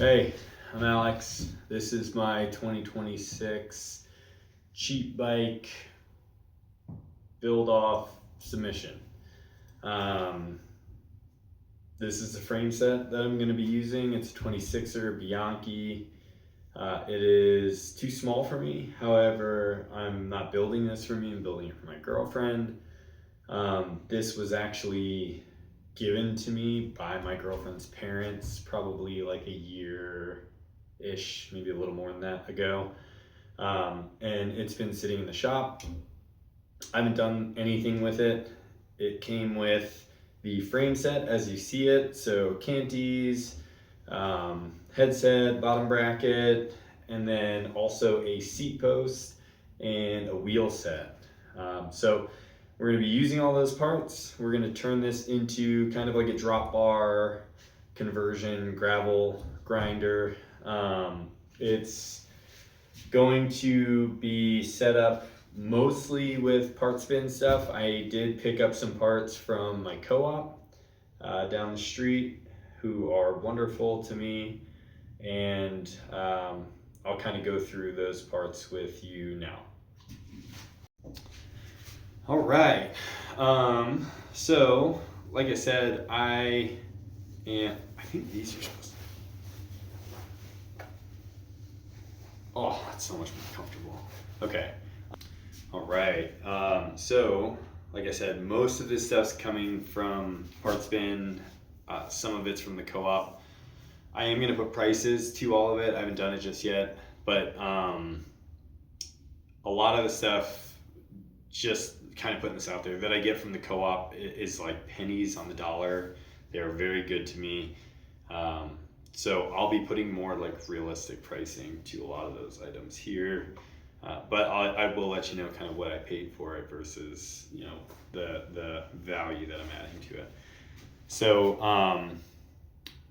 Hey, I'm Alex. This is my 2026 cheap bike build off submission. This is the frame set that I'm going to be using. It's a 26er Bianchi. It is too small for me. However, I'm not building this for me. I'm building it for my girlfriend. This was actually given to me by my girlfriend's parents probably like a year-ish, maybe a little more than that ago. And it's been sitting in the shop. I haven't done anything with it. It came with the frame set as you see it, so canties, headset, bottom bracket, and then also a seat post and a wheel set. So we're going to be using all those parts. We're going to turn this into kind of like a drop bar conversion gravel grinder. It's going to be set up mostly with parts bin stuff. I did pick up some parts from my co-op down the street, who are wonderful to me, and I'll kind of go through those parts with you now. All right, so like I said, I think these are supposed to, oh, that's so much more comfortable. Okay, all right, so like I said, most of this stuff's coming from parts bin, some of it's from the co-op. I am gonna put prices to all of it. I haven't done it just yet, but a lot of the stuff, just kind of putting this out there, that I get from the co-op is like pennies on the dollar. They are very good to me. So I'll be putting more like realistic pricing to a lot of those items here. But I will let you know kind of what I paid for it versus, you know, the value that I'm adding to it. So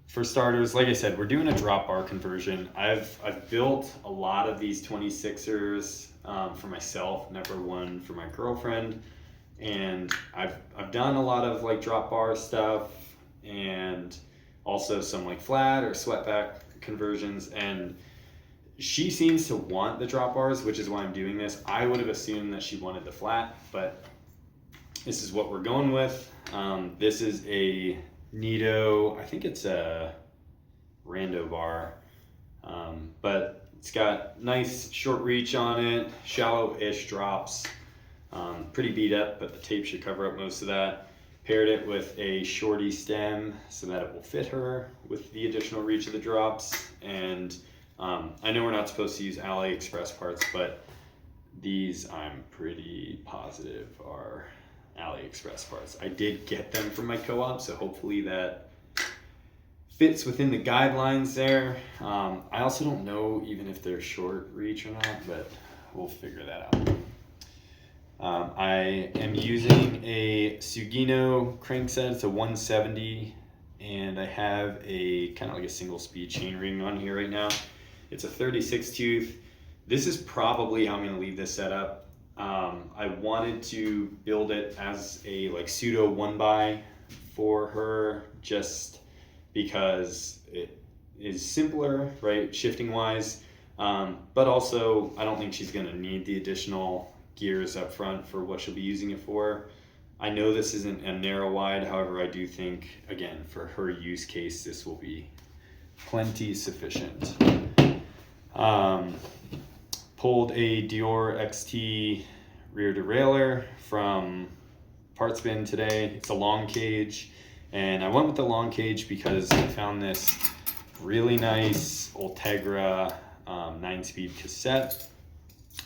for starters, like I said, we're doing a drop bar conversion. I've built a lot of these 26ers for myself, never one for my girlfriend, and I've done a lot of like drop bar stuff and also some like flat or sweat back conversions, and she seems to want the drop bars, which is why I'm doing this. I would have assumed that she wanted the flat, but this is what we're going with. This is a Nito, I think it's a Rando bar, but it's got nice short reach on it, shallow-ish drops, pretty beat up, but the tape should cover up most of that. Paired it with a shorty stem so that it will fit her with the additional reach of the drops. And I know we're not supposed to use AliExpress parts, but these I'm pretty positive are AliExpress parts. I did get them from my co-op, so hopefully that fits within the guidelines there. I also don't know even if they're short reach or not, but we'll figure that out. I am using a Sugino crankset. It's a 170, and I have a kind of like a single speed chain ring on here right now. It's a 36 tooth. This is probably how I'm going to leave this set up. I wanted to build it as a like pseudo 1x for her, just because it is simpler, right, shifting wise, but also I don't think she's going to need the additional gears up front for what she'll be using it for. I know this isn't a narrow wide, however I do think, again, for her use case, this will be plenty sufficient. Pulled a Dior XT rear derailleur from parts bin today. It's a long cage, and I went with the long cage because I found this really nice Ultegra 9-speed cassette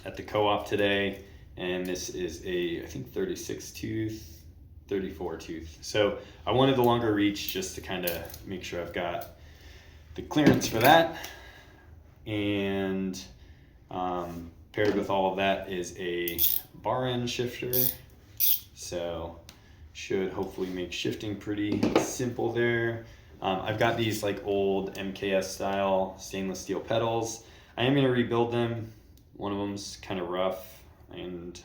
at the co-op today, and this is a, I think, 36 tooth, 34 tooth. So I wanted the longer reach just to kind of make sure I've got the clearance for that. And paired with all of that is a bar end shifter, so should hopefully make shifting pretty simple there. I've got these like old MKS style stainless steel pedals. I am going to rebuild them. One of them's kind of rough, and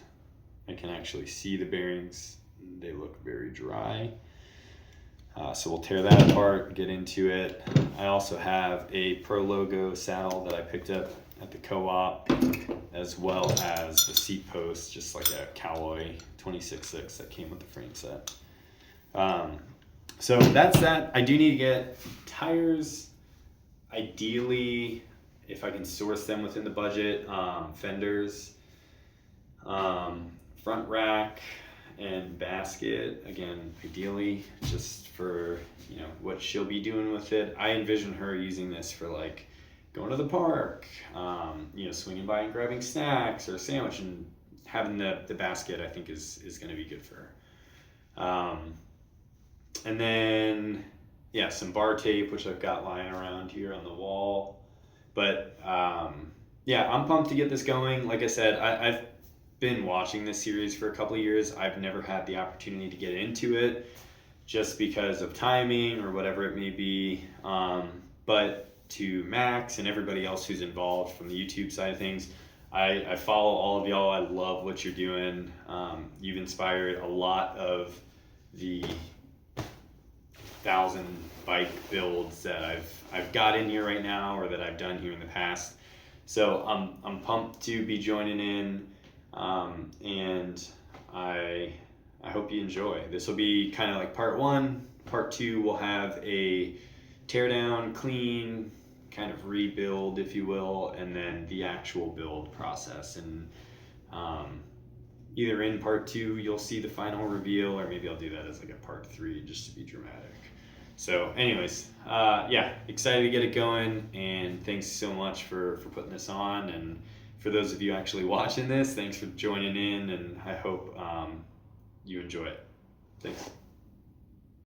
I can actually see the bearings. They look very dry. So we'll tear that apart, get into it. I also have a Pro Logo saddle that I picked up at the co-op, as well as the seat post, just like a Cowboy 26.6 that came with the frame set. So that's that. I do need to get tires, ideally, if I can source them within the budget, fenders, front rack, and basket, again, ideally, just for, what she'll be doing with it. I envision her using this for like going to the park, swinging by and grabbing snacks or a sandwich, and having the basket, I think is going to be good for her. And then, some bar tape, which I've got lying around here on the wall. But I'm pumped to get this going. Like I said, I've been watching this series for a couple of years. I've never had the opportunity to get into it just because of timing or whatever it may be. But to Max and everybody else who's involved from the YouTube side of things, I follow all of y'all. I love what you're doing. You've inspired a lot of the 1,000 bike builds that I've got in here right now, or that I've done here in the past. So I'm pumped to be joining in, and I hope you enjoy. This will be kind of like part 1. Part 2 will have a tear down, clean, kind of rebuild, if you will, and then the actual build process. And either in part 2 you'll see the final reveal, or maybe I'll do that as like a part 3 just to be dramatic. So anyways, excited to get it going, and thanks so much for putting this on. And for those of you actually watching this, thanks for joining in, and I hope you enjoy it. Thanks.